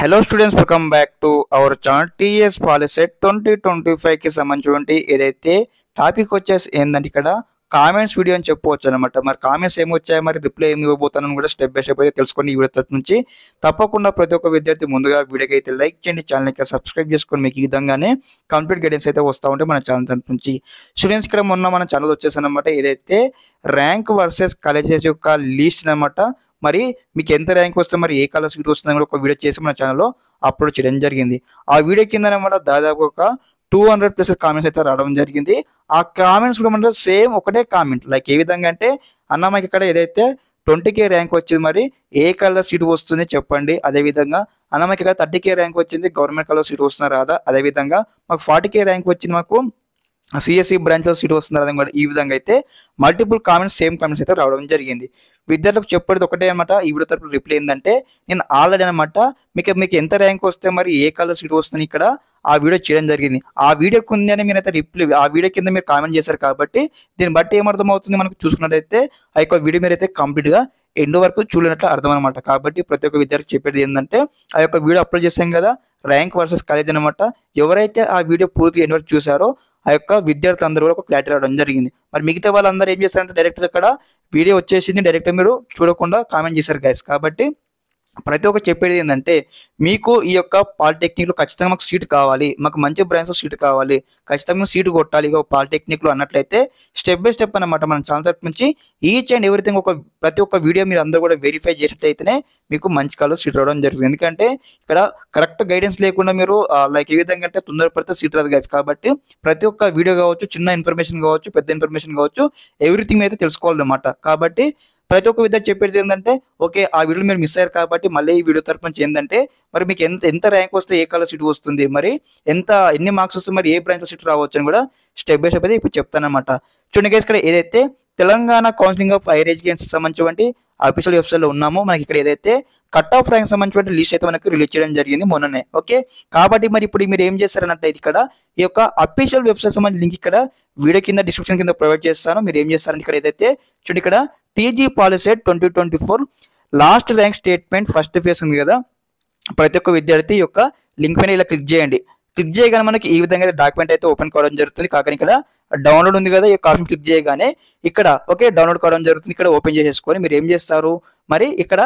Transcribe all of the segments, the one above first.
Hello students, welcome back to our channel TS Polycet 2025కి సంబంధించినటువంటి ఏదైతే టాపిక్ వచ్చేసి ఏంటంటే ఇక్కడ కామెంట్స్ వీడియో అని చెప్పవచ్చు అనమాట. మరి కామెంట్స్ ఏమొచ్చాయి, మరి రిప్లై ఏమి ఇవ్వబోతానని కూడా స్టెప్ బై స్టెప్ అయితే తెలుసుకొని ఈ వీడియో తరపు నుంచి తప్పకుండా ప్రతి ఒక్క విద్యార్థి ముందుగా వీడియోకి అయితే లైక్ చేయండి, ఛానల్ అయితే సబ్స్క్రైబ్ చేసుకొని మీకు ఈ విధంగానే కంప్లీట్ గైడెన్స్ అయితే వస్తూ ఉంటే మన ఛానల్ తరపు నుంచి. స్టూడెంట్స్ ఇక్కడ మొన్న మన ఛానల్ వచ్చేసి అనమాట ఏదైతే ర్యాంక్ వర్సెస్ కాలేజెస్ యొక్క లిస్ట్ అనమాట. మరి మీకు ఎంత ర్యాంక్ వస్తే మరి ఏ కలర్ సీట్ వస్తుందని కూడా ఒక వీడియో చేసి మన ఛానల్లో అప్లోడ్ చేయడం జరిగింది. ఆ వీడియో కింద అనమాట దాదాపు ఒక 200+ కామెంట్స్ అయితే రావడం జరిగింది. ఆ కామెంట్స్ కూడా మన సేమ్ ఒకటే కామెంట్, లైక్ ఏ విధంగా అంటే అన్న మాకు ఇక్కడ ఏదైతే 20K ర్యాంక్ వచ్చింది, మరి ఏ కలర్ సీట్ వస్తుంది చెప్పండి. అదేవిధంగా అన్న మాకు ఇక్కడ 30K ర్యాంక్ వచ్చింది, గవర్నమెంట్ కలర్ సీట్ వస్తుందా రాదా. అదేవిధంగా మాకు 40K ర్యాంక్ వచ్చింది, మాకు సిఎస్సి బ్రాంచ్లో సీట్ వస్తున్నారు. అదే కూడా ఈ విధంగా అయితే మల్టిపుల్ కామెంట్స్, సేమ్ కామెంట్స్ అయితే రావడం జరిగింది. విద్యార్థులకు చెప్పేది ఒకటే అనమాట. ఈ వీడియో తరపు రిప్లై ఏంటంటే నేను ఆల్రెడీ అనమాట మీకు ఎంత ర్యాంక్ వస్తే మరి ఏ కలర్ సీట్ వస్తుంది ఇక్కడ ఆ వీడియో చేయడం జరిగింది. ఆ వీడియో కిందనే మీరైతే రిప్లై, ఆ వీడియో కింద మీరు కామెంట్ చేశారు కాబట్టి దీన్ని బట్టి ఏమర్థం అవుతుంది మనకు చూసుకున్నట్టయితే ఆ యొక్క వీడియో మీరైతే కంప్లీట్గా ఎండ్ వరకు చూడనట్లు అర్థం అనమాట. కాబట్టి ప్రతి ఒక్క విద్యార్థి చెప్పేది ఏంటంటే ఆ యొక్క వీడియో అప్లోడ్ చేసాం కదా ర్యాంక్ వర్సెస్ కాలేజ్ అనమాట. ఎవరైతే ఆ వీడియో పూర్తిగా ఎండ్ వరకు చూసారో ఆ యొక్క విద్యార్థులందరూ కూడా ఒక క్లారిటీ రావడం జరిగింది. మరి మిగతా వాళ్ళందరూ ఏం చేస్తారంటే డైరెక్ట్ అక్కడ వీడియో వచ్చేసింది, డైరెక్ట్ మీరు చూడకుండా కామెంట్ చేశారు గైస్. కాబట్టి ప్రతి ఒక్క చెప్పేది ఏంటంటే మీకు ఈ యొక్క పాలిటెక్నిక్లో ఖచ్చితంగా మాకు సీట్ కావాలి, మాకు మంచి బ్రాంచ్లో సీట్ కావాలి, ఖచ్చితంగా సీటు కొట్టాలి ఇక పాలిటెక్నిక్లో అన్నట్లయితే స్టెప్ బై స్టెప్ అనమాట మన ఛానల్ తరపు నుంచి ఈచ్ అండ్ ఎవ్రీథింగ్ ప్రతి ఒక్క వీడియో మీరు అందరూ కూడా వెరిఫై చేసినట్లయితేనే మీకు మంచి కాలంలో సీట్ రావడం జరుగుతుంది. ఎందుకంటే ఇక్కడ కరెక్ట్ గైడెన్స్ లేకుండా మీరు లైక్ ఏ విధంగా అంటే తొందరపడితే సీట్ రాదు గైస్. కాబట్టి ప్రతి ఒక్క వీడియో కావచ్చు, చిన్న ఇన్ఫర్మేషన్ కావచ్చు, పెద్ద ఇన్ఫర్మేషన్ కావచ్చు, ఎవ్రీథింగ్ అయితే తెలుసుకోవాలన్నమాట. కాబట్టి ప్రతి ఒక్క విద్యార్థి చెప్పేది ఏంటంటే ఓకే ఆ వీడియో మీరు మిస్ అయ్యారు కాబట్టి మళ్ళీ ఈ వీడియో తరపు నుంచి ఏంటంటే మరి మీకు ఎంత ర్యాంక్ వస్తే ఏ కలర్ సీట్ వస్తుంది, మరి ఎన్ని మార్క్స్ వస్తే మరి ఏ బ్రాంచ్లో సీట్ రావచ్చు అని కూడా స్టెప్ బై స్టెప్ అయితే ఇప్పుడు చెప్తానమాట. చూడండి గైస్, ఇక్కడ ఏదైతే Telangana counselling of higher education సంబంధించినటువంటి అఫీషియల్ వెబ్సైట్లో ఉన్నామో మనకి ఇక్కడ ఏదైతే కట్ ఆఫ్ ర్యాంక్ సంబంధించిన లిస్ట్ అయితే మనకు రిలీజ్ చేయడం జరిగింది మొన్ననే. ఓకే, కాబట్టి మరి ఇప్పుడు మీరు ఏం చేస్తారన్నట్టు ఇక్కడ ఈ యొక్క అఫీషియల్ వెబ్సైట్ సంబంధించిన లింక్ ఇక్కడ వీడియో కింద డిస్క్రిప్షన్ కింద ప్రొవైడ్ చేస్తాను. మీరు ఏం చేస్తారంటే ఇక్కడ ఏదైతే చూడండి ఇక్కడ TG POLYCET 2024 last rank statement first phase ఉంది కదా, ప్రతి ఒక్క విద్యార్థి యొక్క లింక్ పైన ఇలా క్లిక్ చేయండి. క్లిక్ చేయగానే మనకి ఈ విధంగా డాక్యుమెంట్ అయితే ఓపెన్ కావడం జరుగుతుంది. కాకపోతే ఇక్కడ డౌన్లోడ్ ఉంది కదా, ఈ ఆప్షన్ క్లిక్ చేయగానే ఇక్కడ ఓకే డౌన్లోడ్ కావడం జరుగుతుంది. ఇక్కడ ఓపెన్ చేసేసుకొని మీరు ఏం చేస్తారు, మరి ఇక్కడ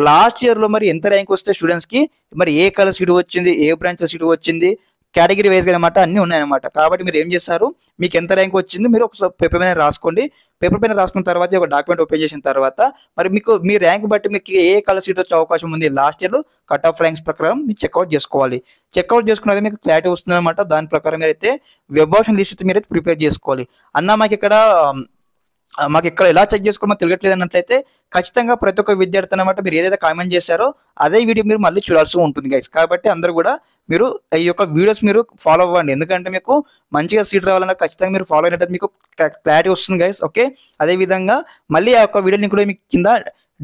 లాస్ట్ ఇయర్లో మరి ఎంత ర్యాంక్ వస్తే స్టూడెంట్స్కి మరి ఏ కలర్ సీట్ వచ్చింది, ఏ బ్రాంచ్ సీట్ వచ్చింది, కేటగిరీ వైజ్గా అనమాట అన్నీ ఉన్నాయన్నమాట. కాబట్టి మీరు ఏం చేస్తారు, మీకు ఎంత ర్యాంక్ వచ్చింది మీరు ఒకసారి పేపర్ పైన రాసుకోండి. పేపర్ పైన రాసుకున్న తర్వాత ఒక డాక్యుమెంట్ ఓపెన్ చేసిన తర్వాత మరి మీకు మీ ర్యాంక్ బట్టి మీకు ఏ కలర్ సీట్ వచ్చే అవకాశం ఉంది లాస్ట్ ఇయర్లో కట్ ఆఫ్ ర్యాంక్స్ ప్రకారం మీరు చెక్అవుట్ చేసుకోవాలి. చెక్అవుట్ చేసుకున్నది మీకు క్లారిటీ వస్తుంది అనమాట. దాని ప్రకారం అయితే వెబ్ ఆప్షన్ లిస్ట్ అయితే మీరు ప్రిపేర్ చేసుకోవాలి. అన్న మాకు ఇక్కడ ఎలా చెక్ చేసుకోవడం తెలియట్లేదు అన్నట్లయితే ఖచ్చితంగా ప్రతి ఒక్క విద్యార్థి అనమాట మీరు ఏదైతే కామెంట్ చేశారో అదే వీడియో మీరు మళ్ళీ చూడాల్సి ఉంటుంది గైస్. కాబట్టి అందరూ కూడా మీరు ఈ యొక్క వీడియోస్ మీరు ఫాలో అవ్వండి. ఎందుకంటే మీకు మంచిగా సీట్ రావాలన్నా ఖచ్చితంగా మీరు ఫాలో అయినట్టు మీకు క్లారిటీ వస్తుంది గైస్. ఓకే, అదేవిధంగా మళ్ళీ ఆ యొక్క వీడియో లింక్ కూడా మీకు కింద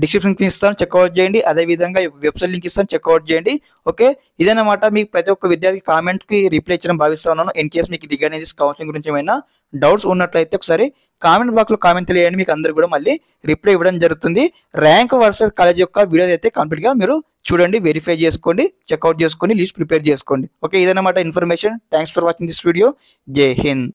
డిస్క్రిప్షన్ ఇస్తాను, చెక్అవుట్ చేయండి. అదేవిధంగా వెబ్సైట్ లింక్ ఇస్తాను, చెక్అవుట్ చేయండి. ఓకే, ఇదన్నమాట మీకు ప్రతి ఒక్క విద్యార్థి కామెంట్కి రిప్లై ఇచ్చడం భావిస్తా ఉన్నాను. ఇన్ కేస్ మీకు రిగార్డింగ్ దిస్ కౌన్సిలింగ్ గురించి ఏమైనా డౌట్స్ ఉన్నట్లయితే ఒకసారి కామెంట్ బాక్స్లో కామెంట్ తెలియండి, మీకు అందరూ కూడా మళ్ళీ రిప్లై ఇవ్వడం జరుగుతుంది. ర్యాంక్ వర్సెస్ కాలేజ్ యొక్క వీడియో అయితే కంప్లీట్గా మీరు చూడండి, వెరిఫై చేసుకోండి, చెక్అవుట్ చేసుకోండి, లిస్ట్ ప్రిపేర్ చేసుకోండి. ఓకే, ఇదన్నమాట information. Thanks for watching this video. జై హింద్.